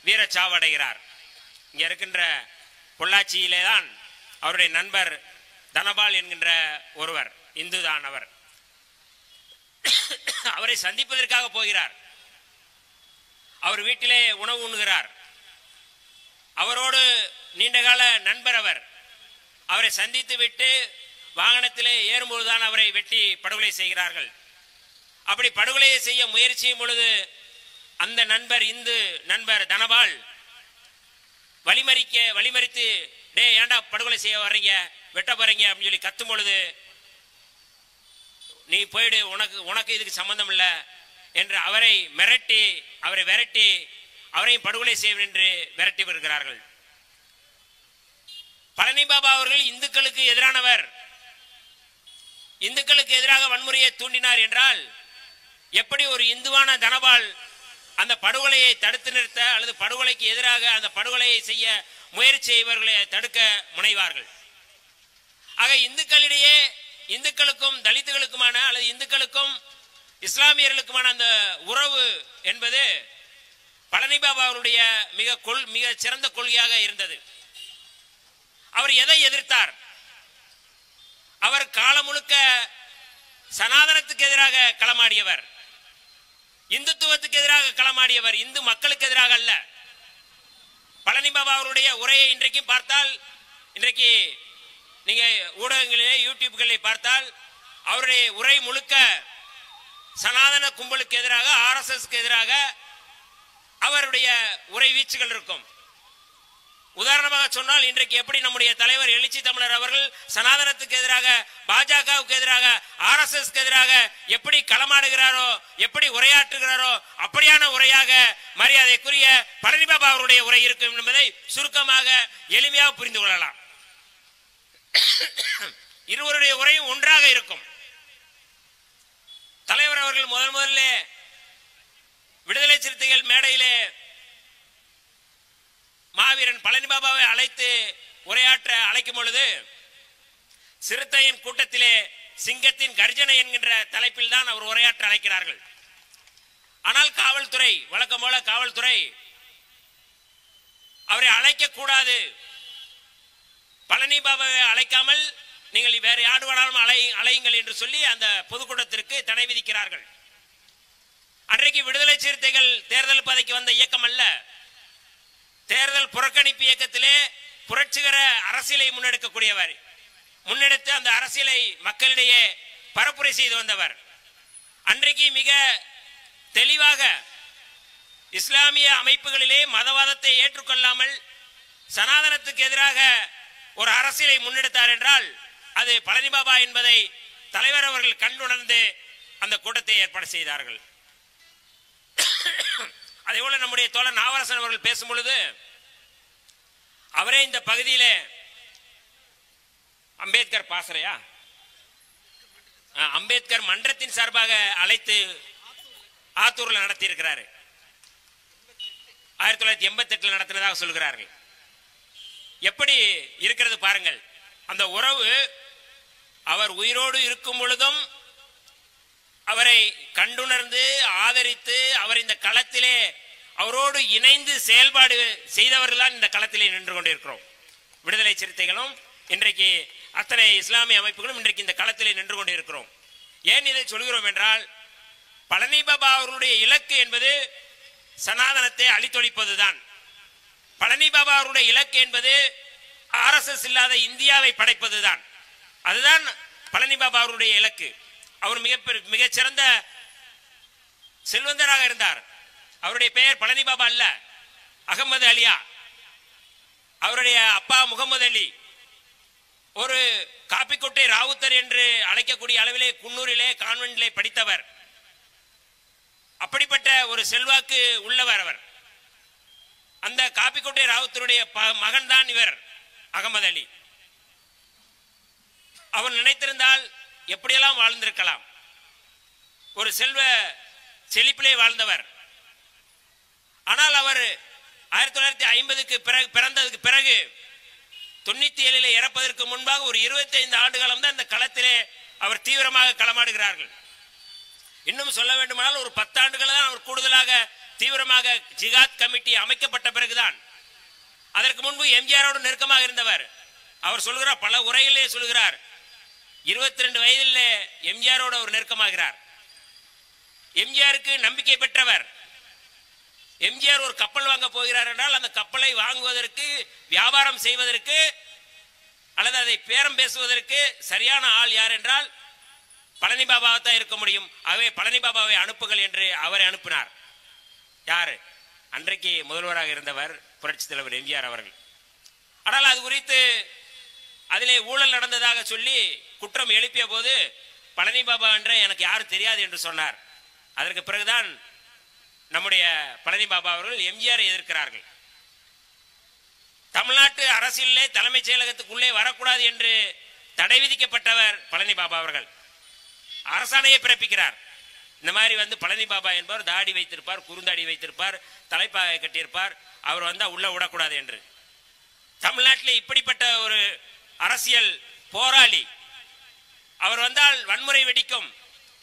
வீரச்சாவடைகிறார். இங்கே இருக்கின்ற பொள்ளாச்சியிலே தான் அவருடைய நண்பர் தனபால் என்கின்ற ஒருவர், இந்து தான் அவர். அவரை சந்திப்பதற்காக போகிறார். அவர் வீட்டிலே உணவு உண்ணுகிறார். அவரோடு நீண்டகால நண்பர் அவர். அவரை சந்தித்து விட்டு வாகனத்திலே ஏறும்போதுதான் அவரை வெட்டி படுகொலை செய்கிறார்கள். அப்படி படுகொலையை செய்ய முயற்சியும் பொழுது அந்த நண்பர், இந்து நண்பர் தனபால் வழிமறித்து, டே ஏண்டா படுகொலை செய்ய வர்றீங்க, வெட்ட போறீங்க அப்படின்னு சொல்லி கத்தும் பொழுது, நீ போயிடு, உனக்கு இதுக்கு சம்பந்தம் இல்லை என்று அவரை விரட்டி அவரையும் படுகொலை செய்வேன் என்று விரட்டி வருகிறார்கள். பழனி பாபா அவர்கள் இந்துக்களுக்கு எதிரானவர், இந்துக்களுக்கு எதிராக வன்முறையை தூண்டினார் என்றால் எப்படி ஒரு இந்துவான தனபால் அந்த படுகொலையை தடுத்து நிறுத்த அல்லது படுகொலைக்கு எதிராக அந்த படுகொலையை செய்ய முயற்சி செய்வர்களை தடுக்க முனைவார்கள்? ஆக இந்துக்களிடையே, இந்துக்களுக்கும் தலித்துகளுக்குமான அல்லது இந்துக்களுக்கும் இஸ்லாமியர்களுக்குமான அந்த உறவு என்பது பழனி பாபா அவருடைய மிக சிறந்த கொள்கையாக இருந்தது. அவர் எதை எதிர்த்தார்? அவர் காலம் முழுக்க சனாதனத்துக்கு எதிராக களமாடியவர், இந்துத்துவத்துக்கு எதிராக களமாடியவர், இந்து மக்களுக்கு எதிராக அல்ல. பழனி பாபா அவருடைய உரையை இன்றைக்கு பார்த்தால், இன்றைக்கு நீங்க ஊடகங்களிலே யூடியூப்களை பார்த்தால் அவருடைய உரை முழுக்க சனாதன கும்பலுக்கு எதிராக, RSSக்கு எதிராக அவருடைய உரை வீச்சுகள் இருக்கும். உதாரணமாக சொன்னால், இன்றைக்கு எப்படி நம்முடைய தலைவர் எழுச்சி தமிழர் அவர்கள் சனாதனத்துக்கு எதிராக, பாஜகவுக்கு எதிராக, RSSக்கு எதிராக எப்படி களமாடுகிறாரோ, எப்படி உரையாற்றுகிறாரோ, அப்படியான உரையாக மரியாதைக்குரிய பழனி பாபா அவருடைய உரை இருக்கும் என்பதை சுருக்கமாக எளிமையாக புரிந்து கொள்ளலாம். இருவருடைய உரையும் ஒன்றாக இருக்கும். தலைவர் அவர்கள் முதல்ல விடுதலை சிறுத்தைகள் மேடையிலே மாவீரன் பழனி பாபாவை அழைத்து உரையாற்ற அழைக்கும் பொழுது, சிறுத்தையின் கூட்டத்திலே சிங்கத்தின் கர்ஜனை என்கின்ற தலைப்பில் தான் அவர் உரையாற்ற அழைக்கிறார்கள். ஆனால் காவல்துறை, வழக்கம் போல காவல்துறை அவரை அழைக்க கூடாது, பழனி பாபாவை அழைக்காமல் நீங்கள் வேற யாரு வேணாலும் அழையுங்கள் என்று சொல்லி அந்த பொதுக்கூட்டத்திற்கு தடை விதிக்கிறார்கள். அன்றைக்கு விடுதலை சிறுத்தைகள் தேர்தல் பதவிக்கு வந்த இயக்கம் அல்ல, தேர்தல் புறக்கணிப்பு இயக்கத்திலே புரட்சிகர அரசியலை முன்னெடுத்து அந்த அரசியலை மக்களிடையே பரப்புரை செய்து வந்தவர். அன்றைக்கு மிக தெளிவாக இஸ்லாமிய அமைப்புகளிலே மதவாதத்தை ஏற்றுக்கொள்ளாமல் சனாதனத்துக்கு எதிராக ஒரு அரசியலை முன்னெடுத்தார் என்றால் அது பழனி பாபா என்பதை தலைவர் அவர்கள் கண்டுணர்ந்து அந்த கூட்டத்தை ஏற்பாடு செய்தார்கள். அதே போல நம்முடைய தோழர் நாவரசன் அவர்கள் பேசும் பொழுது, அவரே இந்த பகுதியிலே அம்பேத்கர் பாசறையா அம்பேத்கர் மன்றத்தின் சார்பாக அழைத்து ஆத்தூர்ல நடத்தி இருக்கிறாரு. 1988 நடத்தினதாக சொல்கிறார்கள். எப்படி இருக்கிறது பாருங்கள். அந்த உறவு அவர் உயிரோடு இருக்கும் பொழுதும் அவரை கண்டுணர்ந்து ஆதரித்து அவர் இந்த களத்திலே அவரோடு இணைந்து செயல்பாடு செய்தவர்கள் இந்த களத்திலே நின்று கொண்டிருக்கிறோம். விடுதலை சிறுத்தைகளும் இன்றைக்கு அத்தனை இஸ்லாமிய அமைப்புகளும் இன்றைக்கு இந்த களத்திலே நின்று கொண்டிருக்கிறோம். ஏன் இதை சொல்கிறோம் என்றால், பழனி பாபா அவர்களுடைய இலக்கு என்பது சனாதனத்தை அழித்தொழிப்பதுதான். பழனி பாபா அவருடைய இலக்கு என்பது RSS இல்லாத இந்தியாவை படைப்பதுதான். அதுதான் பழனி பாபா அவருடைய இலக்கு. அவர் மிகச்சிறந்த செல்வந்தராக இருந்தார். அவருடைய பெயர் பழனி பாபா அல்ல, அகமது அலியா. அவருடைய அப்பா முகமது அலி ஒரு காப்பிக்கொட்டை ராவுத்தர் என்று அழைக்கக்கூடிய அளவிலே குன்னூரிலே கான்வென்ட்லே படித்தவர். அப்படிப்பட்ட ஒரு செல்வாக்கு உள்ளவர் அவர். அந்த காப்பிக்கொட்டை ராவுத்தருடைய மகன் தான் இவர் அகமது அலி. அவர் நினைத்திருந்தால் எப்படியெல்லாம் வாழ்ந்திருக்கலாம். ஒரு செல்வ செழிப்பிலே வாழ்ந்தவர். ஆனால் அவர் 1950க்கு பிறந்ததுக்கு பிறகு 97 இறப்பதற்கு முன்பாக ஒரு 25 ஆண்டு காலம் தான் இந்த களத்திலே அவர் தீவிரமாக களமாடுகிறார்கள். இன்னும் சொல்ல வேண்டுமானால் ஒரு 10 ஆண்டுகள் தான் அவர் கூடுதலாக தீவிரமாக ஜிகாத் கமிட்டி அமைக்கப்பட்ட பிறகுதான். அதற்கு முன்பு எம்ஜிஆரோடு நெருக்கமாக இருந்தவர். அவர் சொல்கிறார், பல உரைகளிலே சொல்கிறார், 22 வயதில் எம்ஜிஆரோடு அவர் நெருக்கமாகிறார். எம்ஜிஆருக்கு நம்பிக்கை பெற்றவர். எம்ஜிஆர் ஒரு கப்பல் வாங்க போகிறார் என்றால் அந்த கப்பலை வாங்குவதற்கு, வியாபாரம் செய்வதற்கு அல்லது அதை பேரம் பேசுவதற்கு சரியான ஆள் யார் என்றால் பழனி பாபாவை தான் இருக்க முடியும். ஆகவே பழனி பாபாவை அனுப்புங்கள் என்று அவரை அனுப்பினார். யாரு? அன்றைக்கு முதல்வராக இருந்தவர் புரட்சி தலைவர் எம்ஜிஆர் அவர்கள். ஆனால் அது குறித்து அதிலே ஊழல் நடந்ததாக சொல்லி குற்றம் எழுப்பிய போது பழனி பாபா என்ற எனக்கு யாரும் தெரியாது என்று சொன்னார். அதற்கு பிறகுதான் நம்முடைய பழனி பாபா அவர்கள் எம்ஜிஆரை எதிர்க்கிறார்கள். தமிழ்நாட்டு அரசியலிலே தலைமைச் செயலகத்துக்குள்ளே வரக்கூடாது என்று தடை விதிக்கப்பட்டவர் பழனி பாபா அவர்கள். அரசாணையை பிறப்பிக்கிறார். இந்த மாதிரி பழனி பாபா என்பவர் தாடி வைத்திருப்பார், குறுந்தாடி வைத்திருப்பார், தலைப்பாகை கட்டியிருப்பார், அவர் வந்தா உள்ள விடக்கூடாது என்று. தமிழ்நாட்டில் இப்படிப்பட்ட ஒரு அரசியல் போராளி, அவர் வந்தால் வன்முறை வெடிக்கும்,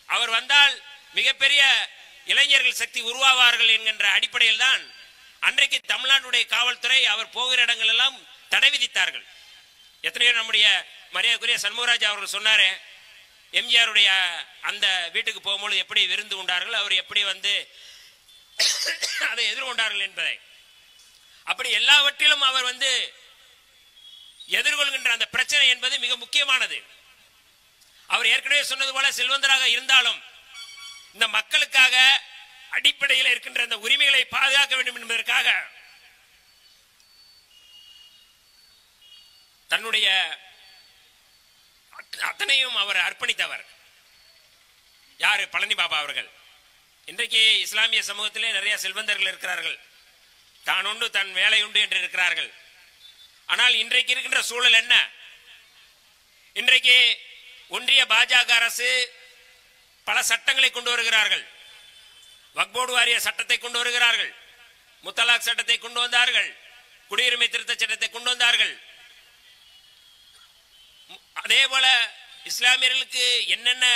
அவர் வந்தால் மிகப்பெரிய இளைஞர்கள் சக்தி உருவாவார்கள் என்கின்ற அடிப்படையில் தான் அன்றைக்கு தமிழ்நாட்டுடைய காவல்துறை அவர் போகிற இடங்கள் எல்லாம் தடை விதித்தார்கள். எத்தனையோ நம்முடைய மரியாதைக்குரிய சண்முகராஜ் அவர்கள் சொன்னாரு, எம்ஜிஆருடைய அந்த வீட்டுக்கு போகும்போது எப்படி விருந்து உண்டார்கள், அவர் எப்படி அதை எதிர்கொண்டார்கள் என்பதை. அப்படி எல்லாவற்றிலும் அவர் எதிர்கொள்கின்ற அந்த பிரச்சனை என்பது மிக முக்கியமானது. அவர் ஏற்கனவே சொன்னது போல செல்வந்தராக இருந்தாலும் இந்த மக்களுக்காக அடிப்படையில் இருக்கின்ற அந்த உரிமைகளை பாதுகாக்க வேண்டும் என்பதற்காக தன்னுடைய அத்தனையும் அவர் அர்ப்பணித்தவர். யாரு? பழனி பாபா அவர்கள். இன்றைக்கு இஸ்லாமிய சமூகத்திலே நிறைய செல்வந்தர்கள் இருக்கிறார்கள், தான் உண்டு தன் வேலை உண்டு என்று இருக்கிறார்கள். ஆனால் இன்றைக்கு இருக்கின்ற சூழல் என்ன? இன்றைக்கு ஒன்றிய பாஜக அரசு பல சட்டங்களை கொண்டு வருகிறார்கள். வக்போர்டு வாரிய சட்டத்தை கொண்டு வருகிறார்கள், முத்தலாக் சட்டத்தை கொண்டு வந்தார்கள், குடியுரிமை திருத்த சட்டத்தை கொண்டு வந்தார்கள். அதே போல இஸ்லாமியர்களுக்கு என்னென்ன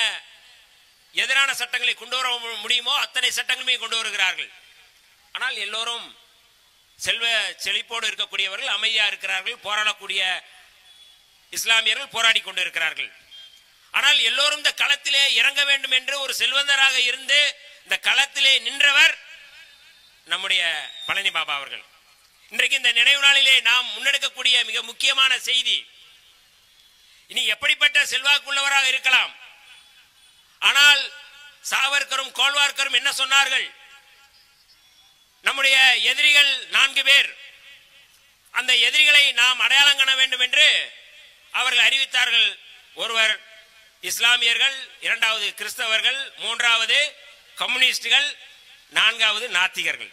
எதிரான சட்டங்களை கொண்டு வர முடியுமோ அத்தனை சட்டங்களுமே கொண்டு வருகிறார்கள். ஆனால் எல்லோரும் செல்வ செழிப்போடு இருக்கக்கூடியவர்கள் அமைதியா இருக்கிறார்கள், போராடக்கூடிய இஸ்லாமியர்கள் போராடி கொண்டு இருக்கிறார்கள். ஆனால் எல்லோரும் இந்த களத்திலே இறங்க வேண்டும் என்று ஒரு செல்வந்தராக இருந்து இந்த களத்திலே நின்றவர் நம்முடைய பழனி பாபா அவர்கள். இன்றைக்கு இந்த நினைவு நாளிலே நாம் முன்னெடுக்கக்கூடிய மிக முக்கியமான செய்தி, இனி எப்படிப்பட்ட செல்வாக்குள்ளவராக இருக்கலாம், ஆனால் சாவர்கரும் கோல்வார்கரும் என்ன சொன்னார்கள்? நம்முடைய எதிரிகள் 4 பேர், அந்த எதிரிகளை நாம் அடையாளம் காண வேண்டும் என்று அவர்கள் அறிவித்தார்கள். ஒருவர் இஸ்லாமியர்கள், 2வது கிறிஸ்தவர்கள், 3வது கம்யூனிஸ்டுகள், 4வது நாத்திகர்கள்.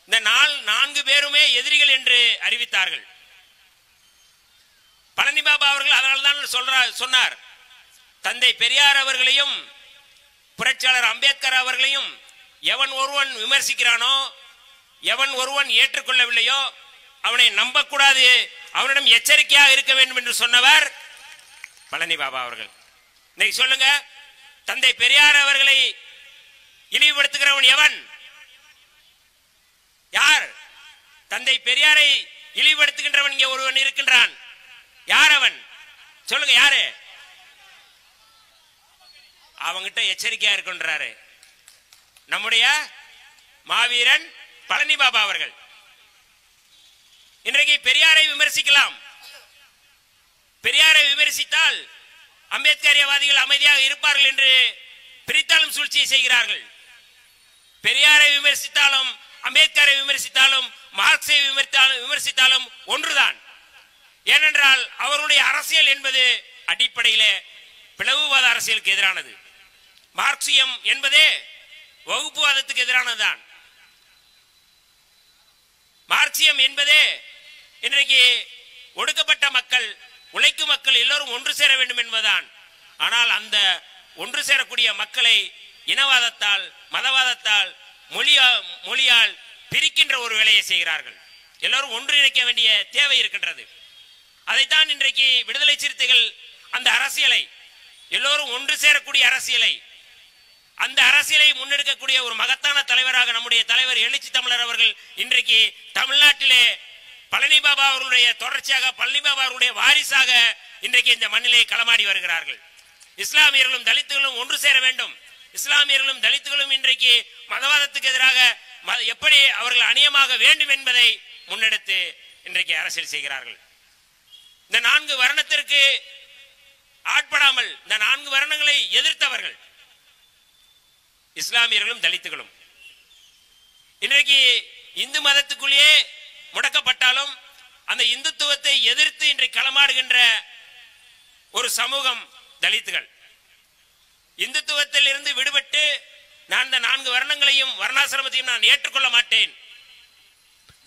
இந்த 4 பேருமே எதிரிகள் என்று அறிவித்தார்கள். பழனி பாபா அவர்கள் அதனால்தான் சொன்னார், தந்தை பெரியார் அவர்களையும் புரட்சியாளர் அம்பேத்கர் அவர்களையும் எவன் ஒருவன் விமர்சிக்கிறானோ, எவன் ஒருவன் ஏற்றுக்கொள்ளவில்லையோ அவனை நம்பக்கூடாது, அவனிடம் எச்சரிக்கையாக இருக்க வேண்டும் என்று சொன்னவர் பழனி பாபா அவர்கள். இன்னைக்கு சொல்லுங்க, தந்தை பெரியார் அவர்களை இழிவுபடுத்துகிறவன் எவன்? யார்? தந்தை பெரியாரை இழிவுபடுத்துகின்றவன் இங்கே ஒருவன் இருக்கின்றான். யார் அவன்? சொல்லுங்க, யாரு? அவங்கிட்ட எச்சரிக்கையா இருக்கின்றாரு நம்முடைய மாவீரன் பழனி பாபா அவர்கள். இன்றைக்கு பெரியாரை விமர்சிக்கலாம், பெரியாரை விமர்சித்தால் அம்பேத்கரியவாதிகள் அமைதியாக இருப்பார்கள் என்று பிரித்தாலும் சூழ்ச்சியை செய்கிறார்கள். பெரியாரை விமர்சித்தாலும் அம்பேத்கரை விமர்சித்தாலும் மார்க்சை விமர்சித்தாலும் ஒன்றுதான். ஏனென்றால் அவருடைய அரசியல் என்பது அடிப்படையிலே பிளவுவாத அரசியலுக்கு எதிரானது. மார்க்சியம் என்பதே வகுப்புவாதத்துக்கு எதிரானதுதான். மார்க்சியம் என்பதே இன்றைக்கு ஒடுக்கப்பட்ட மக்கள், உழைக்கும் மக்கள் எல்லோரும் ஒன்று சேர வேண்டும் என்பதுதான். ஆனால் அந்த ஒன்று சேரக்கூடிய மக்களை இனவாதத்தால், மதவாதத்தால், மொழியால் பிரிக்கின்ற ஒரு வேலையை செய்கிறார்கள். எல்லோரும் ஒன்றிணைக்க வேண்டிய தேவை இருக்கின்றது. அதைத்தான் இன்றைக்கு விடுதலை சிறுத்தைகள் அந்த அரசியலை, எல்லோரும் ஒன்று சேரக்கூடிய அரசியலை, அந்த அரசியலை முன்னெடுக்கக்கூடிய ஒரு மகத்தான தலைவராக நம்முடைய தலைவர் எழுச்சி தமிழர் அவர்கள் இன்றைக்கு தமிழ்நாட்டிலே பழனி பாபா அவர்களுடைய தொடர்ச்சியாக பழனி பாபா அவர்களுடைய வாரிசாக இன்றைக்கு இந்த மண்ணிலே களமாடி வருகிறார்கள். இஸ்லாமியர்களும் தலித்துகளும் ஒன்று சேர வேண்டும். இஸ்லாமியர்களும் தலித்துகளும் இன்றைக்கு மதவாதத்துக்கு எதிராக எப்படி அவர்கள் அணியமாக வேண்டும் என்பதை முன்னெடுத்து இன்றைக்கு அரசியல் செய்கிறார்கள். இந்த 4 வருணத்திற்கு ஆட்படாமல் இந்த 4 வருணங்களை எதிர்த்தவர்கள் இஸ்லாமியர்களும் தலித்துகளும். இன்றைக்கு இந்து மதத்துக்குள்ளேயே முடக்கப்பட்டாலும் அந்த இந்துத்துவத்தை எதிர்த்து இன்றைக்கு களமாடுகின்ற ஒரு சமூகம் தலித்துகள். இந்துத்துவத்தில் இருந்து விடுபட்டு நான் இந்த 4 வருணங்களையும் வர்ணாசிரமத்தையும் நான் ஏற்றுக்கொள்ள மாட்டேன்.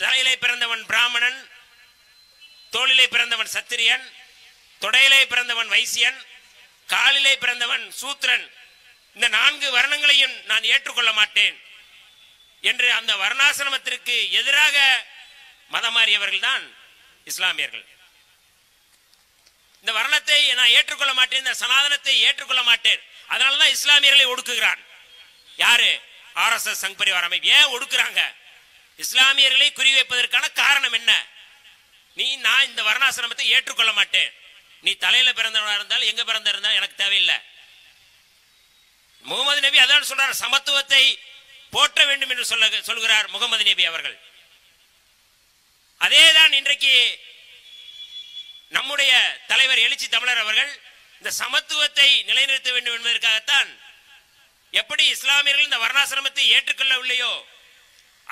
தலையிலே பிறந்தவன் பிராமணன், தோளிலே பிறந்தவன் சத்திரியன், தொடையிலே பிறந்தவன் வைசியன், காலிலே பிறந்தவன் சூத்திரன், இந்த 4 வருணங்களையும் நான் ஏற்றுக்கொள்ள மாட்டேன் என்று அந்த வர்ணாசிரமத்திற்கு எதிராக மதம் மாறியவர்கள் தான் இஸ்லாமியர்கள். இந்த வர்ணத்தை நான் ஏற்றுக்கொள்ள மாட்டேன், இந்த சனாதனத்தை ஏற்றுக்கொள்ள மாட்டேன், அதனாலதான் இஸ்லாமியர்களை ஒடுக்குகிறான். யாரு? RSS சங் பரிவார அமைப்பு. ஏன் ஒடுக்குறாங்க? இஸ்லாமியர்களை குறிவைப்பதற்கான காரணம் என்ன? நான் இந்த வர்ணாசிரமத்தை ஏற்றுக்கொள்ள மாட்டேன். நீ தலையில பிறந்தவனா இருந்தாலும் எங்க பிறந்த இருந்தாலும் எனக்கு தேவையில்லை. முகமது நபி அதான் சொல்றார், சமத்துவத்தை போற்ற வேண்டும் என்று சொல்கிறார் முகமது நபி அவர்கள். அதேதான் இன்றைக்கு நம்முடைய தலைவர் எழுச்சி தமிழர் அவர்கள் இந்த சமத்துவத்தை நிலைநிறுத்த வேண்டும் என்பதற்காகத்தான் எப்படி இஸ்லாமியர்கள் இந்த வர்ணாசிரமத்தை ஏற்றுக்கொள்ளவில்லையோ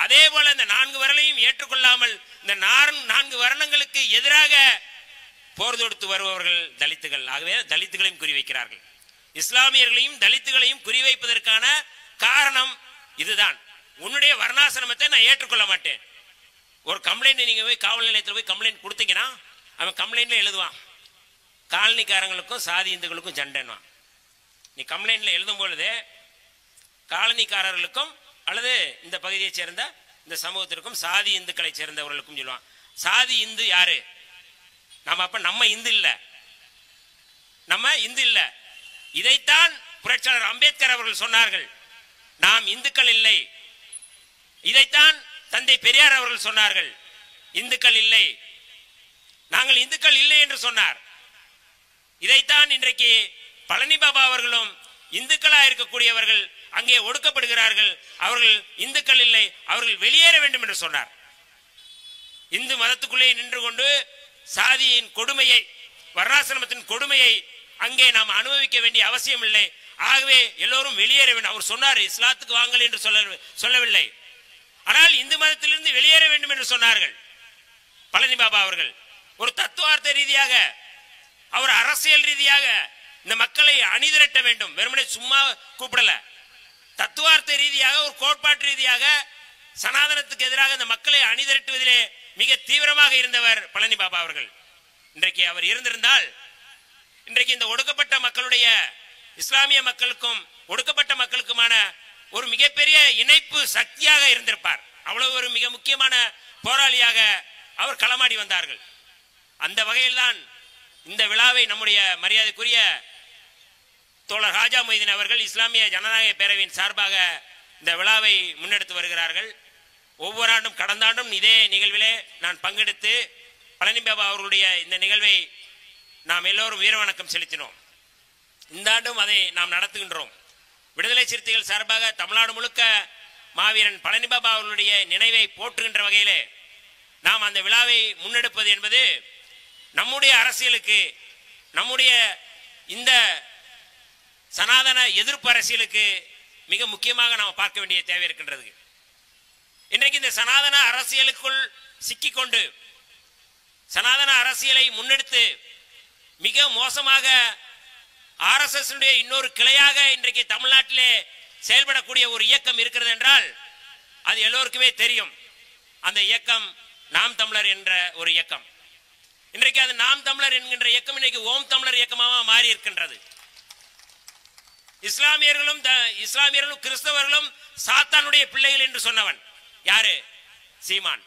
அதே போல இந்த 4 வரலையும் ஏற்றுக்கொள்ளாமல் இந்த 4 வருணங்களுக்கு எதிராக போர் தொடுத்து வருபவர்கள் தலித்துகள். ஆகவே தலித்துகளையும் குறிவைக்கிறார்கள். இஸ்லாமியர்களையும் தலித்துகளையும் குறிவைப்பதற்கான காரணம் இதுதான். உன்னுடைய வர்ணாசிரமத்தை நான் ஏற்றுக்கொள்ள மாட்டேன். ஒரு கம்ப்ளைண்ட் நீங்க போய் காவல் நிலையத்தில் போய் கம்ப்ளைண்ட் கொடுத்தீங்கன்னா அவன் கம்ப்ளைண்ட்ல எழுதுவான், காலனிக்காரங்களுக்கும் சாதி இந்துக்களுக்கும் சண்டைன்வான். நீ கம்ப்ளைண்ட்ல எழுதும் பொழுது காலனிக்காரர்களுக்கும் அல்லது இந்த பகுதியை சேர்ந்த இந்த சமூகத்திற்கும் சாதி இந்துக்களை சேர்ந்தவர்களுக்கும் சொல்லுவான். சாதி இந்து யாரு? நம்ம இந்து இல்ல, நம்ம இந்து இல்ல. இதைத்தான் புரட்சியாளர் அம்பேத்கர் அவர்கள் சொன்னார்கள், நாம் இந்துக்கள் இல்லை. இதைத்தான் தந்தை பெரியார் அவர்கள் சொன்னார்கள், இந்துக்கள் இல்லை, நாங்கள் இந்துக்கள் இல்லை என்று சொன்னார். இதைத்தான் இன்றைக்கு பழனி பாபா அவர்களும் இந்துக்களா இருக்கக்கூடியவர்கள் அங்கே ஒடுக்கப்படுகிறார்கள், அவர்கள் இந்துக்கள் இல்லை, அவர்கள் வெளியேற வேண்டும் என்று சொன்னார். இந்து மதத்துக்குள்ளே நின்று கொண்டு சாதியின் கொடுமையை, வர்ணாசிரமத்தின் கொடுமையை அங்கே நாம் அனுபவிக்க வேண்டிய அவசியம் இல்லை. ஆகவே எல்லோரும் வெளியேற வேண்டும். அவர் சொன்னார், இஸ்லாத்துக்கு வாங்கல் என்று சொல்லவில்லை, ஆனால் இந்து மதத்திலிருந்து வெளியேற வேண்டும் என்று சொன்னார்கள் பழனி பாபா அவர்கள். ஒரு தத்துவார்த்த ரீதியாக, அவர் அரசியல் ரீதியாக இந்த மக்களை அணிதிரட்ட வேண்டும். வெறுமனே சும்மா கூப்பிடல, தத்துவார்த்த ரீதியாக ஒரு கோட்பாட்டு ரீதியாக சனாதனத்துக்கு எதிராக இந்த மக்களை அணிதிரட்டுவதிலே மிக தீவிரமாக இருந்தவர் பழனி பாபா அவர்கள். இன்றைக்கு அவர் இருந்திருந்தால் இன்றைக்கு இந்த ஒடுக்கப்பட்ட மக்களுடைய, இஸ்லாமிய மக்களுக்கும் ஒடுக்கப்பட்ட மக்களுக்குமான ஒரு மிகப்பெரிய இணைப்பு சக்தியாக இருந்திருப்பார். அவ்வளவு ஒரு மிக முக்கியமான போராளியாக அவர் களமாடி வந்தார்கள். அந்த வகையில் தான் இந்த விழாவை நம்முடைய மரியாதைக்குரிய தோழர் ஹாஜா மொய்தீன் அவர்கள் இஸ்லாமிய ஜனநாயக பேரவையின் சார்பாக இந்த விழாவை முன்னெடுத்து வருகிறார்கள். ஒவ்வொரு ஆண்டும், கடந்த ஆண்டும் இதே நிகழ்விலே நான் பங்கெடுத்து பழனி பாபா அவர்களுடைய இந்த நிகழ்வை நாம் எல்லோரும் வீரவணக்கம் செலுத்தினோம். இந்த ஆண்டும் அதை நாம் நடத்துகின்றோம். விடுதலை சிறுத்தைகள் சார்பாக தமிழ்நாடு முழுக்க மாவீரன் பழனி பாபா அவர்களுடைய நினைவை போற்றுகின்ற வகையிலே நாம் அந்த விழாவை முன்னெடுப்பது என்பது நம்முடைய அரசியலுக்கு, நம்முடைய இந்த சனாதன எதிர்ப்பு அரசியலுக்கு மிக முக்கியமாக நாம் பார்க்க வேண்டிய தேவை இருக்கின்றது. இன்றைக்கு இந்த சனாதன அரசியலுக்குள் சிக்கிக்கொண்டு சனாதன அரசியலை முன்னெடுத்து மிக மோசமாக RSS இன்னொரு கிளையாக இன்றைக்கு தமிழ்நாட்டிலே செயல்படக்கூடிய ஒரு இயக்கம் இருக்கிறது என்றால் அது எல்லோருக்குமே தெரியும். அந்த இயக்கம் நாம் தமிழர் என்ற ஒரு இயக்கம். இன்றைக்கு அது நாம் தமிழர் என்கின்ற இயக்கம் இன்றைக்கு ஓம் தமிழர் இயக்கமாக மாறி இருக்கின்றது. இஸ்லாமியர்களும் கிறிஸ்தவர்களும் சாத்தானுடைய பிள்ளைகள் என்று சொன்னவன் யாரு? சீமான்.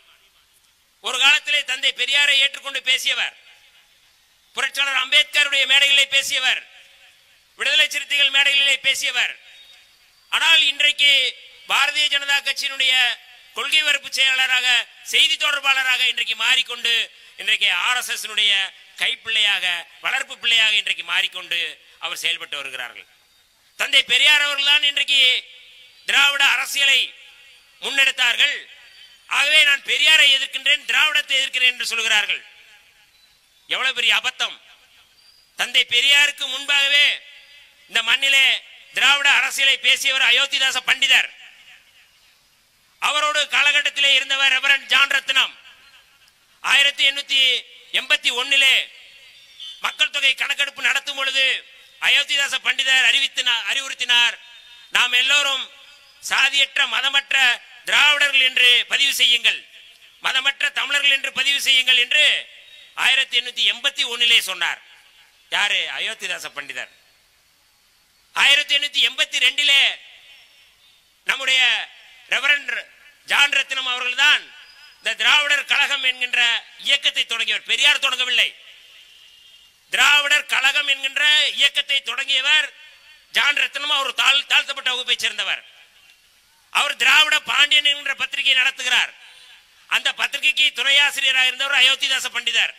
ஒரு காலத்திலே தந்தை பெரியாரை ஏற்றுக்கொண்டு பேசியவர், புரட்சியாளர் அம்பேத்கருடைய மேடைகளிலே பேசியவர், விடுதலை சிறுத்தைகள் மேடைகளிலே பேசியவர். ஆனால் இன்றைக்கு பாரதிய ஜனதா கட்சியினுடைய கொள்கை பரப்பு செயலாளராக, செய்தி தொடர்பாளராக இன்றைக்கு மாறிக்கொண்டு இன்றைக்கு RSS கைப்பிள்ளையாக, வளர்ப்பு பிள்ளையாக இன்றைக்கு மாறிக்கொண்டு அவர் செயல்பட்டு வருகிறார்கள். தந்தை பெரியார் அவர்கள் தான் இன்றைக்கு திராவிட அரசியலை முன்னெடுத்தார்கள். ஆகவே நான் பெரியாரை எதிர்க்கின்றேன், திராவிடத்தை எதிர்க்கிறேன் என்று சொல்கிறார்கள். எவ்வளவு பெரிய அபத்தம்! தந்தை பெரியாருக்கு முன்பாகவே இந்த மண்ணிலே திராவிட அரசியலை பேசியவர் அயோத்திதாச பண்டிதர். அவரோடு காலகட்டத்திலே இருந்தவர் ரெவரண்ட் ஜான் ரத்னம். 1881 மக்கள் தொகை கணக்கெடுப்பு நடத்தும் பொழுது அயோத்திதாச பண்டிதர் அறிவுறுத்தினார், நாம் எல்லோரும் சாதியற்ற மதமற்ற திராவிடர்கள் என்று பதிவு செய்யுங்கள், மதமற்ற தமிழர்கள் என்று பதிவு செய்யுங்கள் என்று 1881 சொன்னார். யாரு? அயோத்திதாச பண்டிதர். 1882 நம்முடைய ரெவரண்ட் ஜான் ரத்னம் அவர்கள் தான் இந்த திராவிடர் கழகம் என்கின்ற இயக்கத்தை தொடங்கியவர். பெரியார் தொடங்கவில்லை. திராவிடர் கழகம் என்கின்ற இயக்கத்தை தொடங்கியவர் ஜான் ரத்னம். அவர் தாழ்த்தப்பட்ட வகுப்பை சேர்ந்தவர். அவர் திராவிட பாண்டியன் என்கின்ற பத்திரிகை நடத்துகிறார். அந்த பத்திரிகைக்கு துணையாசிரியராக இருந்தவர் அயோத்திதாச பண்டிதர்.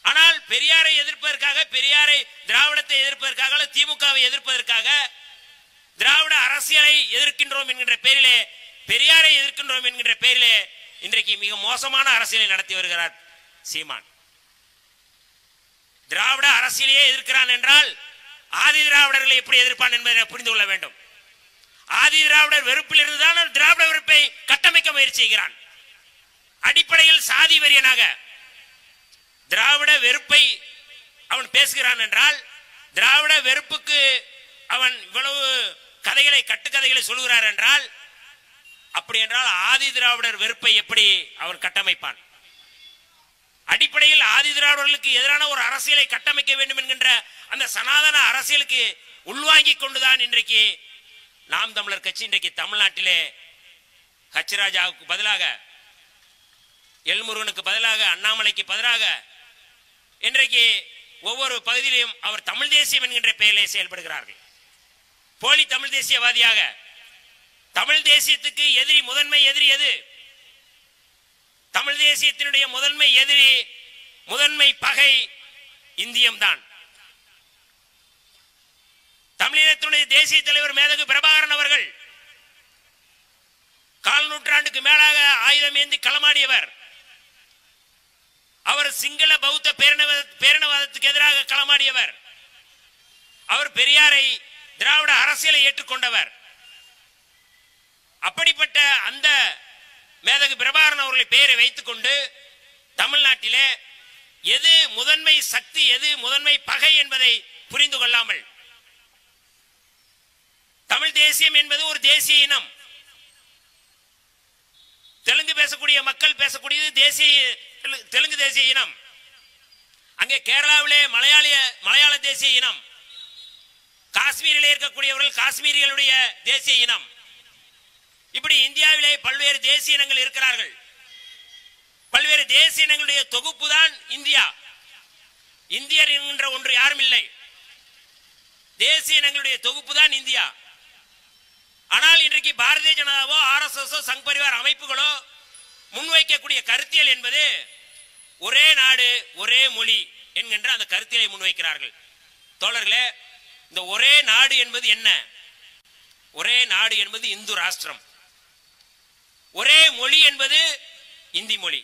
ஆனால் பெரியாரை எதிர்ப்பதற்காக, பெரியாரை திராவிடத்தை எதிர்ப்பதற்காக, திமுகவை எதிர்ப்பதற்காக, திராவிட அரசியலை எதிர்க்கின்றோம் என்கின்ற பேரிலே, பெரியாரை எதிர்க்கின்றோம் என்கின்ற பேரிலே இன்றைக்கு மிக மோசமான அரசியலை நடத்தி வருகிறார் சீமான். திராவிட அரசியலையே எதிர்க்கிறான் என்றால் ஆதி திராவிடர்களை எப்படி எதிர்ப்பான் என்பதை புரிந்து கொள்ள வேண்டும். ஆதி திராவிடர் வெறுப்பில் இருந்துதான் திராவிட வெறுப்பை கட்டமைக்க முயற்சி செய்கிறான். அடிப்படையில் சாதி வெறியனாக திராவிட வெறுப்பை அவன் பேசுகிறான் என்றால், திராவிட வெறுப்புக்கு அவன் இவ்வளவு கதைகளை, கட்டுக்கதைகளை சொல்கிறார் என்றால், அப்படி என்றால் ஆதி திராவிடர் வெறுப்பை எப்படி அவன் கட்டமைப்பான்? அடிப்படையில் ஆதி திராவிடர்களுக்கு எதிரான ஒரு அரசியலை கட்டமைக்க வேண்டும் என்கின்ற அந்த சனாதன அரசியலுக்கு உள்வாங்கிக் கொண்டுதான் இன்றைக்கு நாம் தமிழர் கட்சி இன்றைக்கு தமிழ்நாட்டிலே ஹச்ராஜாவுக்கு பதிலாக, எல்முருகனுக்கு பதிலாக, அண்ணாமலைக்கு பதிலாக இன்றைக்கு ஒவ்வொரு பகுதியிலும் அவர் தமிழ் தேசியம் என்கின்ற பெயரிலே செயல்படுகிறார்கள். போலி தமிழ் தேசியவாதியாக. தமிழ் தேசியத்துக்கு எதிரி, முதன்மை எதிரி எது? தமிழ் தேசியத்தினுடைய முதன்மை எதிரி, முதன்மை பகை இந்தியம் தான். தமிழீழத்தினுடைய தேசிய தலைவர் மேதகு பிரபாகரன் அவர்கள் கால் நூற்றாண்டுக்கு மேலாக ஆயுதம் ஏந்தி களமாடியவர். அவர் சிங்கள பௌத்த பேரினவாதத்துக்கு எதிராக களமாடியவர். அவர் பெரியாரை, திராவிட அரசியலை ஏற்றுக்கொண்டவர். அப்படிப்பட்ட அந்த மேதகு பிரபாகரன் அவர்களை பெயரை வைத்துக் கொண்டு தமிழ்நாட்டிலே எது முதன்மை சக்தி, எது முதன்மை பகை என்பதை புரிந்து கொள்ளாமல், தமிழ் தேசியம் என்பது ஒரு தேசிய இனம். தெலுங்கு பேசக்கூடிய மக்கள் பேசக்கூடியது தேசிய தெலுங்கு தேசிய இனம். அங்கே கேரளாவிலே மலையாள தேசிய இனம். காஷ்மீரிலே இருக்கக்கூடியவர்கள் காஷ்மீரிகளுடைய தேசிய இனம். இப்படி இந்தியாவிலே பல்வேறு தேசிய இனங்கள் இருக்கிறார்கள். பல்வேறு தேசிய இனங்களுடைய தொகுப்பு தான் இந்தியா. இந்தியர் என்கின்ற ஒன்று யாரும் இல்லை. தேசிய இனங்களுடைய தொகுப்பு தான் இந்தியா. ஆனால் இன்றைக்கு பாரதிய ஜனதாவோ, RSS, சங் பரிவார் அமைப்புகளோ முன்வைக்கக்கூடிய கருத்தியல் என்பது ஒரே நாடு ஒரே மொழி என்கின்ற அந்த கருத்தியலை முன்வைக்கிறார்கள். தோழர்களே, இந்த ஒரே நாடு என்பது என்ன? ஒரே நாடு என்பது இந்து ராஷ்டிரம். ஒரே மொழி என்பது இந்தி மொழி.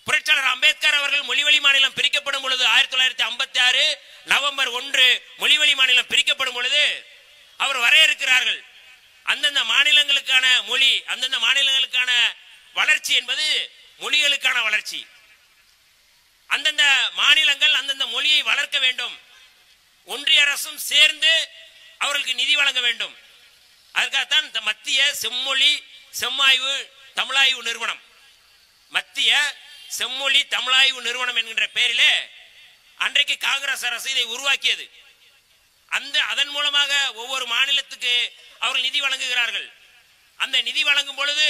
புரட்சியாளர் அம்பேத்கர் அவர்கள் மொழிவழி மாநிலம் பிரிக்கப்படும் பொழுது 1956 நவம்பர் 1 மொழிவழி மாநிலம் பிரிக்கப்படும் பொழுது அவர் வரையறுக்கிறார்கள், அந்தந்த மாநிலங்களுக்கான மொழி, அந்தந்த மாநிலங்களுக்கான வளர்ச்சி என்பது மொழிகளுக்கான வளர்ச்சி. அந்தந்த மாநிலங்கள் அந்தந்த மொழியை வளர்க்க வேண்டும். ஒன்றிய அரசும் சேர்ந்து அவர்களுக்கு நிதி வழங்க வேண்டும். அதற்காகத்தான் மத்திய செம்மொழி செம்மாய்வு தமிழாய்வு நிறுவனம், மத்திய செம்மொழி தமிழாய்வு நிறுவனம் என்கின்ற பெயரிலே அன்றைக்கு காங்கிரஸ் அரசு இதை உருவாக்கியது. அதன் மூலமாக ஒவ்வொரு மாநிலத்துக்கு அவர்கள் நிதி வழங்குகிறார்கள். அந்த நிதி வழங்கும் பொழுது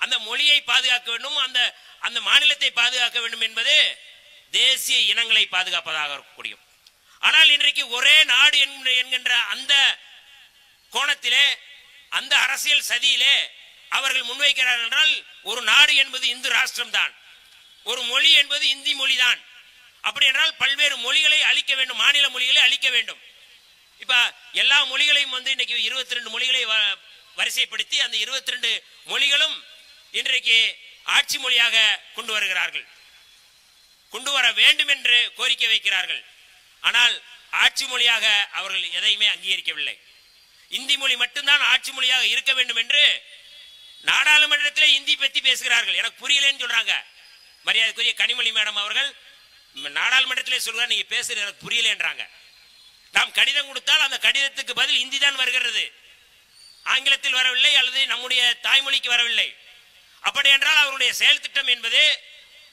அந்த மொழியை பாதுகாக்க வேண்டும், அந்த மாநிலத்தை பாதுகாக்க வேண்டும் என்பது தேசிய இனங்களை பாதுகாப்பதாக இருக்கக்கூடிய. ஆனால் இன்றைக்கு ஒரே நாடு என்கின்ற அந்த கோணத்திலே, அந்த அரசியல் சதியிலே அவர்கள் முன்வைக்கிறார்கள் என்றால், ஒரு நாடு என்பது இந்து ராஷ்டிரம் தான், ஒரு மொழி என்பது இந்தி மொழி தான். அப்படி என்றால் பல்வேறு மொழிகளை அழிக்க வேண்டும், மாநில மொழிகளை அழிக்க வேண்டும். இப்ப எல்லா மொழிகளையும் இன்னைக்கு 22 மொழிகளை வரிசைப்படுத்தி அந்த 22 மொழிகளும் இன்றைக்கு ஆட்சி மொழியாக கொண்டு வருகிறார்கள், கொண்டு வர வேண்டும் என்று கோரிக்கை வைக்கிறார்கள். ஆனால் ஆட்சி மொழியாக அவர்கள் எதையுமே அங்கீகரிக்கவில்லை. இந்தி மொழி மட்டும்தான் ஆட்சி மொழியாக இருக்க வேண்டும் என்று நாடாளுமன்றத்தில் இந்தி பற்றி பேசுகிறார்கள். எனக்கு புரியலன்னு சொல்றாங்க. மரியாதைக்குரிய கனிமொழி மேடம் அவர்கள் நாடாளுமன்றத்திலே சொல்றாங்க, நீங்க பேசுறது எனக்கு புரியல என்றாங்க. நாம் கடிதம் கொடுத்தால் அந்த கடிதத்துக்கு பதில் இந்தி தான் வருகிறது, ஆங்கிலத்தில் வரவில்லை அல்லது நம்முடைய தாய்மொழிக்கு வரவில்லை. அப்படி என்றால் அவருடைய செயல் திட்டம் என்பது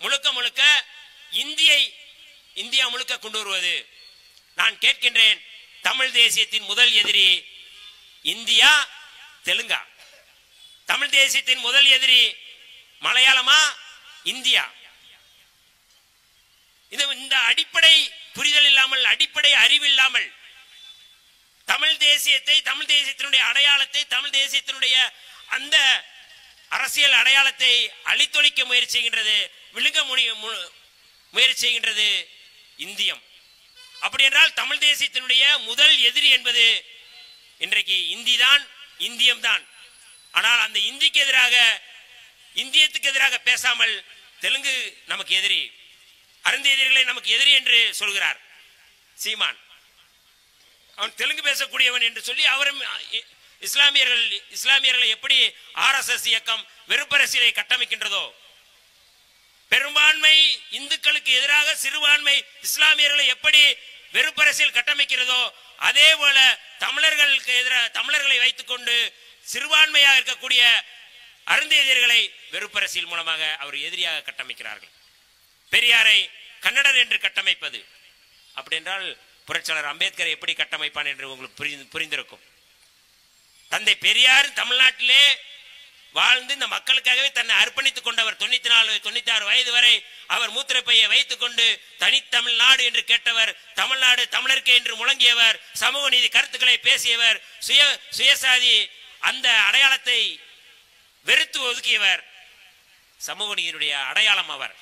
முழுக்க முழுக்க இந்தியை இந்தியா முழுக்க கொண்டு வருவது. நான் கேட்கின்றேன், தமிழ் தேசியத்தின் முதல் எதிரி இந்தியா தெலுங்கா? தமிழ் தேசியத்தின் முதல் எதிரி மலையாளமா இந்தியா? இந்த அடிப்படை புரிதல் இல்லாமல், அடிப்படை அறிவு இல்லாமல் தமிழ் தேசியத்தை, தமிழ் தேசியத்தினுடைய அடையாளத்தை, தமிழ் தேசியத்தினுடைய அந்த அரசியல் அடையாளத்தை அழித்தொழிக்க முயற்சி செய்கின்றது, விழுங்க முயற்சி செய்கின்றது இந்தியம். அப்படி என்றால் தமிழ் தேசியத்தினுடைய முதல் எதிரி என்பது இன்றைக்கு இந்தி தான், இந்தியம் தான். ஆனால் அந்த இந்திக்கு எதிராக, இந்தியத்துக்கு எதிராக பேசாமல் தெலுங்கு நமக்கு எதிரி, அருந்ததியர்களை நமக்கு எதிரி என்று சொல்கிறார் சீமான். அவன் தெலுங்கு பேசக்கூடியவன் என்று சொல்லி அவரும் இஸ்லாமியர்களை எப்படி RSS இயக்கம் வெறுப்பரசியலை கட்டமைக்கின்றதோ, பெரும்பான்மை இந்துக்களுக்கு எதிராக சிறுபான்மை இஸ்லாமியர்களை எப்படி வெறுப்பரசியல் கட்டமைக்கிறதோ, அதே போல தமிழர்களுக்கு எதிராக தமிழர்களை வைத்துக் கொண்டு சிறுபான்மையாக இருக்கக்கூடிய அருந்ததியர்களை வெறுப்பரசியல் மூலமாக அவர் எதிரியாக கட்டமைக்கிறார்கள். பெரியாரை கன்னடர் என்று கட்டமைப்பது, அப்படி என்றால் புரட்சியாளர் அம்பேத்கர் எப்படி கட்டமைப்பான் என்று உங்களுக்கு புரிந்திருக்கும். தந்தை பெரியார் தமிழ்நாட்டிலே வாழ்ந்து இந்த மக்களுக்காகவே தன்னை அர்ப்பணித்துக் கொண்டவர். 94, 96 வயது வரை அவர் மூத்திரப்பையை வைத்துக் கொண்டு தனித்தமிழ்நாடு என்று கேட்டவர், தமிழ்நாடு தமிழருக்கு என்று முழங்கியவர், சமூக நீதி கருத்துக்களை பேசியவர், சுயசாதி அந்த அடையாளத்தை வெறுத்து ஒதுக்கியவர். சமூக நீதியுடைய அடையாளம் அவர்,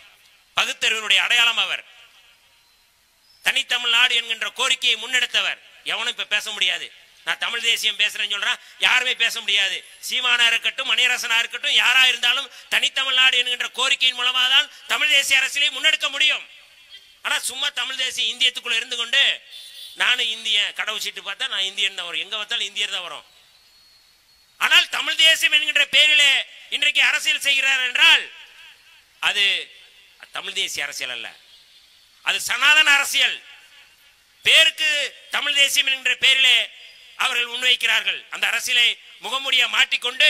பகுத்தறிவினுடைய அடையாளம் அவர், தனித்தமிழ்நாடு என்கின்ற கோரிக்கையை முன்னெடுத்தவர். எவனும் இப்ப பேச முடியாது. நான் தமிழ் தேசியம் பேசுறேன்னு சொல்றேன், யாருமே பேச முடியாது. சீமானா இருக்கட்டும், மணியரசனா இருக்கட்டும், யாரா இருந்தாலும் தனித்தமிழ்நாடு என்கின்ற கோரிக்கையின் மூலமாக தான் தமிழ் தேசிய அரசியலை முன்னெடுக்க முடியும். ஆனா சும்மா தமிழ் தேசியம் இந்தியத்துக்குள்ள இருந்து கொண்டு நானும் இந்திய கடவுச்சீட்டு பார்த்தா நான் இந்தியன் தான் வரும், எங்க பார்த்தாலும் இந்தியர் தான் வரும். ஆனால் தமிழ் தேசியம் என்கின்ற பெயரிலே இன்றைக்கு அரசியல் செய்கிறார் என்றால் அது தமிழ் தேசிய அரசியல் அல்ல, அது சனாதன அரசியல். பேருக்கு தமிழ் தேசியம் என்கின்ற பெயரிலே அவர்கள் முன்வைக்கிறார்கள். அந்த அரசியலை முகமூடிய மாட்டிக்கொண்டு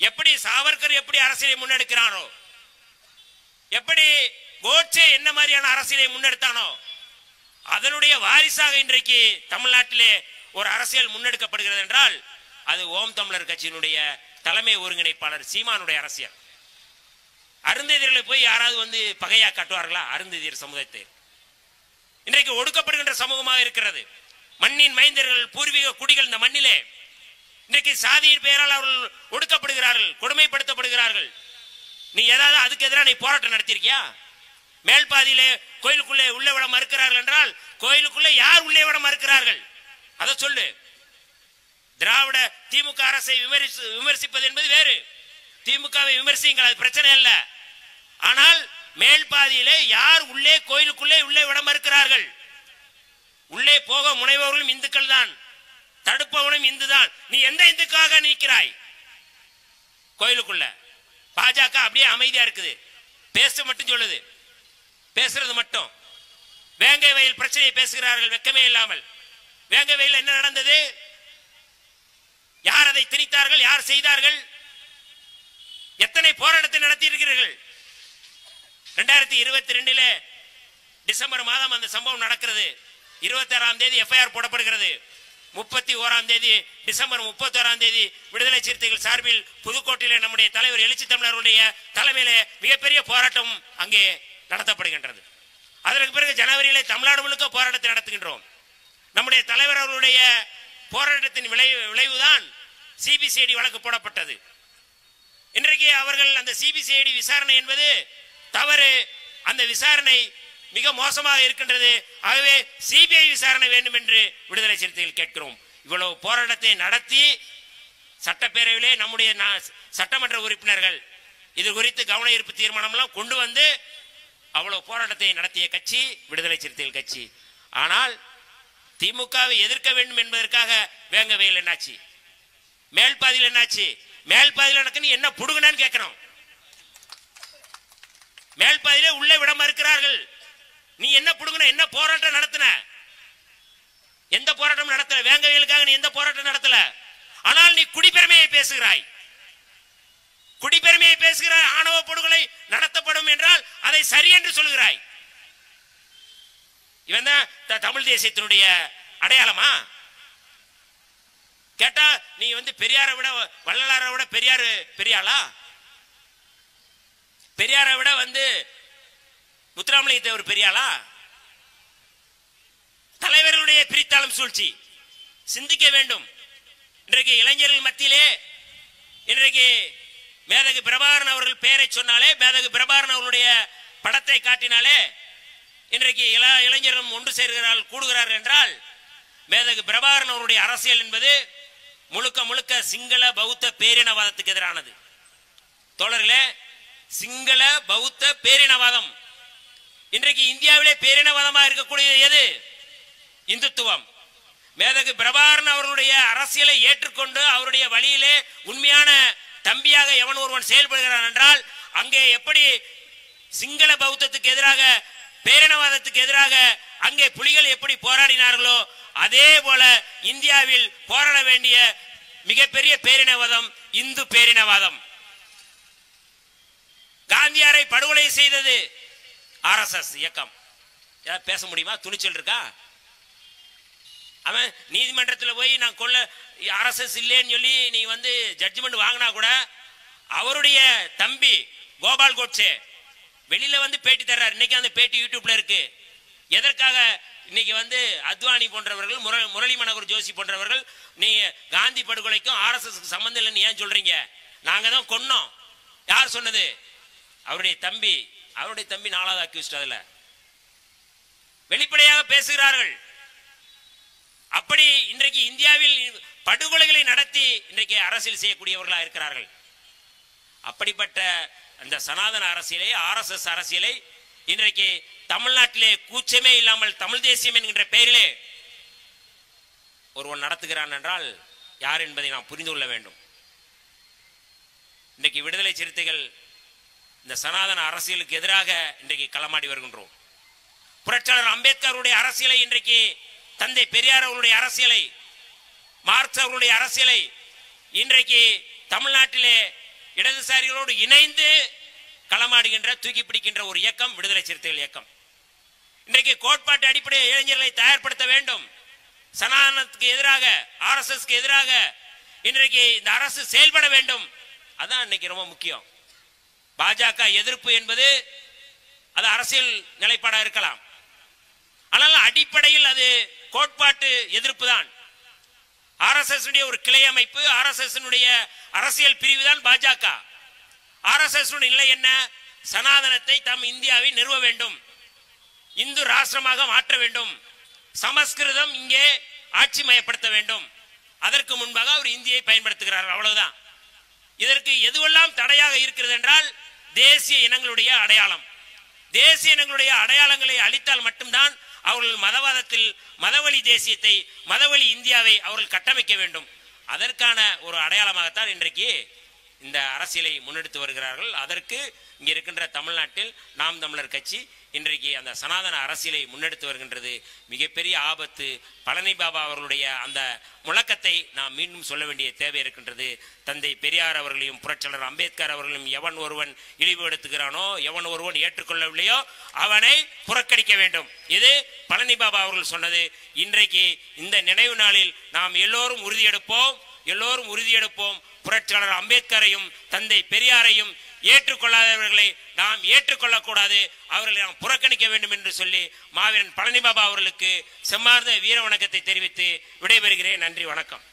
எப்படி சாவர்கர் எப்படி அரசியலை முன்னெடுக்கிறானோ, எப்படி கோட்சே என்ன மாதிரியான அரசியலை முன்னெடுத்தானோ, அதனுடைய வாரிசாக இன்றைக்கு தமிழ்நாட்டிலே ஒரு அரசியல் முன்னெடுக்கப்படுகிறது என்றால் அது ஓம் தமிழர் கட்சியினுடைய தலைமை ஒருங்கிணைப்பாளர் சீமானுடைய அரசியல். அருந்ததியர்களை போய் யாராவது பகையா காட்டுவார்களா? அருந்ததியர் சமுதாயத்தை இன்றைக்கு ஒடுக்கப்படுகின்ற சமூகமாக இருக்கிறது. மண்ணின் மைந்தர்கள், பூர்வீக குடிகள் இந்த மண்ணிலே இன்றைக்கு சாதியின் பெயரால் அவர்கள் ஒடுக்கப்படுகிறார்கள், கொடுமைப்படுத்தப்படுகிறார்கள். நீ ஏதாவது அதுக்கு எதிராக நீ போராட்டம் நடத்திருக்கியா? மேல்பாதியிலே கோயிலுக்குள்ளே உள்ளே விட மறுக்கிறார்கள் என்றால் கோயிலுக்குள்ளே யார் உள்ளே விட மறுக்கிறார்கள் அதை சொல்லு. திராவிட திமுக அரசை விமர்சிப்பது என்பது வேறு, திமுகவை விமர்சியுங்கள், அது பிரச்சனை அல்ல. ஆனால் மேல்பாதியிலே யார் உள்ளே கோயிலுக்குள்ளே உள்ளே விட மறுக்கிறார்கள்? உள்ளே போக முனைபவர்களும் இந்துக்கள் தான், தடுப்பவனும் இந்து தான். நீ எந்த இந்துக்காக நிற்கிறாய்? கோயிலுக்குள்ள பாஜக அப்படியே அமைதியா இருக்குது, பேச மட்டும் சொல்லுது, பேசுறது மட்டும். வேங்கை வயல் பிரச்சனையை பேசுகிறார்கள் வெக்கமே இல்லாமல். வேங்கை வயல் என்ன நடந்தது? யார் அதை திணித்தார்கள்? யார் செய்தார்கள்? எத்தனை போராட்டத்தை நடத்தி இருக்கிறீர்கள்? 2022 டிசம்பர் மாதம் அந்த சம்பவம் நடக்கிறது. 26ஆம் தேதி எஃப்ஐஆர் போடப்படுகிறது. 31ஆம் தேதி டிசம்பர் 31ஆம் தேதி விடுதலை சிறுத்தைகள் சார்பில் புதுக்கோட்டையிலே நம்முடைய தலைவர் எழுச்சி தமிழர்களுடைய தலைமையிலே மிகப்பெரிய போராட்டம் அங்கே நடத்தப்படுகின்றது. அதற்கு பிறகு ஜனவரியிலே தமிழ்நாடு முழுக்க போராட்டத்தை நடத்துகின்றோம். நம்முடைய தலைவர் அவர்களுடைய போராட்டத்தின் விளைவுதான் சிபிசிஐடி வழக்கு போடப்பட்டது. இன்றைக்கு அவர்கள் அந்த சிபிசிஐடி விசாரணை என்பது தவறு, அந்த விசாரணை மிக மோசமாக இருக்கின்றது. ஆகவே சிபிஐ விசாரணை வேண்டும் என்று விடுதலை சிறுத்தைகள் கேட்கிறோம். இவ்வளவு போராட்டத்தை நடத்தி சட்டப்பேரவையிலே நம்முடைய சட்டமன்ற உறுப்பினர்கள் இது குறித்து கவன ஈர்ப்பு தீர்மானம் எல்லாம் கொண்டு வந்து அவ்வளவு போராட்டத்தை நடத்திய கட்சி விடுதலை சிறுத்தைகள் கட்சி. ஆனால் திமுகவை எதிர்க்க வேண்டும் என்பதற்காக வேங்கவையில் என்னாச்சு, மேல் பாதியில் என்னாச்சு, மேல் பாதியில் எனக்கு என்ன புடுங்கன்னு கேட்கிறோம். மேல் பாதியிலே உள்ளே விட மறுக்கிறார்கள். நீ என்ன புடுங்கின, என்ன போராட்டம் நடத்தின? எந்த போராட்டம் நடத்தல. வேங்கவையிலுக்காக நீ எந்த போராட்டம் நடத்தல. ஆனால் நீ குடிப்பெருமையை பேசுகிறாய், குடிப்பெருமையை பேசுகிறாய். ஆணவ படுகொலை நடத்தப்படும் என்றால் அதை சரி என்று சொல்கிறாய். இவன் தான் தமிழ் தேசியத்தினுடைய அடையாளமா? கேட்டா நீ பெரியாரை விட வள்ளலாரை விட பெரியாரு பெரியாளா? பெரியாரை விட முத்துராமலிங்க தேவர் பெரியாளா? தலைவர்களுடைய பிரித்தாளும் சூழ்ச்சி சிந்திக்க வேண்டும். இன்றைக்கு இளைஞர்கள் மத்தியிலே இன்றைக்கு மேதகு பிரபாகரன் அவர்கள் பெயரை சொன்னாலே, மேதகு பிரபாகரன் அவர்களுடைய படத்தை காட்டினாலே இன்றைக்கு இளைஞர்களும் ஒன்று சேர்கிறார்கள், கூடுகிறார்கள் என்றால் மேதகு பிரபாகரன் அவருடைய அரசியல் என்பது முழுக்க முழுக்க சிங்கள பௌத்த பேரினவாதத்துக்கு எதிரானது. தோழர்களே, சிங்கள பௌத்த பேரினவாதம். இன்றைக்கு இந்தியாவிலே பேரினவாதமாக இருக்கக்கூடியது எது? இந்துத்துவம். மேதகு பிரபாகரன் அவர்களுடைய அரசியலை ஏற்றுக்கொண்டு அவருடைய வழியிலே உண்மையான தம்பியாக எவன் ஒருவன் செயல்படுகிறான் என்றால் அங்கே எப்படி சிங்கள பௌத்தத்துக்கு எதிராக பேரினவாதத்துக்கு எதிராக அங்கே புலிகள் எப்படி போராடினார்களோ அதே போல இந்தியாவில் போராட வேண்டிய மிகப்பெரிய பேரினவாதம் இந்து பேரினவாதம். காந்தியாரை படுகொலை செய்தது ஆர்எஸ்எஸ் இயக்கம். பேச முடியுமா? துணிச்சல் இருக்கா? அவன் நீதிமன்றத்தில் போய் நான் கொல்ல ஆர்எஸ்எஸ் இல்லைன்னு சொல்லி நீ ஜட்ஜ்மெண்ட் வாங்கினா கூட அவருடைய தம்பி கோபால் கோட்சே வெளியில பேட்டி தர்றார். இன்னைக்கு அந்த பேட்டி யூடியூப்ல இருக்கு. எதற்காக இன்னைக்கு அத்வானி போன்றவர்கள், முரளி மனோகர் ஜோஷி போன்றவர்கள் நீ காந்தி படுகொலைக்கும் ஆர்எஸ்எஸ் சம்பந்தம் இல்லைன்னு ஏன் சொல்றீங்க? நாங்க தான் கொன்னோம். யார் சொன்னது? அவருடைய தம்பி. அவருடைய தம்பி 4வது அக்யூஸ்ட். அதுல வெளிப்படையாக பேசுகிறார்கள். அப்படி இன்றைக்கு இந்தியாவில் படுகொலைகளை நடத்தி இன்றைக்கு அரசியல் செய்யக்கூடியவர்களாக இருக்கிறார்கள். அப்படிப்பட்ட அந்த சனாதன அரசியலை, ஆர்எஸ்எஸ் அரசியலை இன்றைக்கு தமிழ்நாட்டிலே கூச்சமே இல்லாமல் தமிழ் தேசியம் என்கின்ற பெயரிலே ஒருவன் நடத்துகிறான் என்றால் யார் என்பதை நாம் புரிந்து கொள்ள வேண்டும். இன்றைக்கு விடுதலை சிறுத்தைகள் இந்த சனாதன அரசியலுக்கு எதிராக இன்றைக்கு களமாடி வருகின்றோம். புரட்சியாளர் அம்பேத்கருடைய அரசியலை, இன்றைக்கு தந்தை பெரியார் அவர்களுடைய அரசியலை, மார்க்ஸ் அவர்களுடைய அரசியலை இன்றைக்கு தமிழ்நாட்டிலே இடதுசாரிகளோடு இணைந்து களமாடுகின்ற, தூக்கி பிடிக்கின்ற ஒரு இயக்கம் விடுதலை சிறுத்தைகள் இயக்கம். இன்றைக்கு கோட்பாட்டு அடிப்படையில் இளைஞர்களை தயார்படுத்த வேண்டும். சனாதனத்துக்கு எதிராக, ஆர்எஸ்எஸ்க்கு எதிராக இன்றைக்கு இந்த அரசு செயல்பட வேண்டும். அதான் இன்னைக்கு ரொம்ப முக்கியம். பாஜக எதிர்ப்பு என்பது அது அரசியல் நிலைப்பாடா இருக்கலாம். ஆனால் அடிப்படையில் அது கோட்பாட்டு எதிர்ப்பு தான். ஆர்எஸ்எஸ் ஒரு கிளை அமைப்பு, ஆர்எஸ்எஸ் அரசியல் பிரிவு தான் பாஜக. ஆர்எஸ்எஸ் நிலை என்ன? சனாதனத்தை தம் இந்தியாவை நிறுவ வேண்டும், இந்து ராஷ்டிரமாக மாற்ற வேண்டும், சமஸ்கிருதம் இங்கே ஆட்சி மயப்படுத்த வேண்டும். அதற்கு முன்பாக அவர் இந்தியை பயன்படுத்துகிறார். அவ்வளவுதான். இதற்கு எதுவெல்லாம் தடையாக இருக்கிறது என்றால் தேசிய இனங்களுடைய அடையாளம். தேசிய இனங்களுடைய அடையாளங்களை அளித்தால் மட்டும்தான் அவர்கள் மதவாதத்தில் மதவழி தேசியத்தை, மதவழி இந்தியாவை அவர்கள் கட்டமைக்க வேண்டும். அதற்கான ஒரு அடையாளமாகத்தான் இன்றைக்கு இந்த அரசியலை முன்னெடுத்து வருகிறார்கள். அதற்கு இங்கே இருக்கின்ற தமிழ்நாட்டில் நாம் தமிழர் கட்சி இன்றைக்கு அந்த சனாதன அரசியலை முன்னெடுத்து வருகின்றது. மிகப்பெரிய ஆபத்து. பழனி பாபா அவர்களுடைய அந்த முழக்கத்தை நாம் மீண்டும் சொல்ல வேண்டிய தேவை இருக்கின்றது. தந்தை பெரியார் அவர்களையும் புரட்சியாளர் அம்பேத்கர் அவர்களையும் எவன் ஒருவன் இழிவுபடுத்துகிறானோ, எவன் ஒருவன் ஏற்றுக்கொள்ளவில்லையோ அவனை புறக்கணிக்க வேண்டும். இது பழனி பாபா அவர்கள் சொன்னது. இன்றைக்கு இந்த நினைவு நாளில் நாம் எல்லோரும் உறுதியெடுப்போம். புரட்சியாளர் அம்பேத்கரையும் தந்தை பெரியாரையும் ஏற்றுக்கொள்ளாதவர்களை நாம் ஏற்றுக்கொள்ளக்கூடாது, அவர்களை நாம் புறக்கணிக்க வேண்டும் என்று சொல்லி மாவீரன் பழனி பாபா அவர்களுக்கு செம்மார்ந்த வீர வணக்கத்தை தெரிவித்து விடைபெறுகிறேன். நன்றி, வணக்கம்.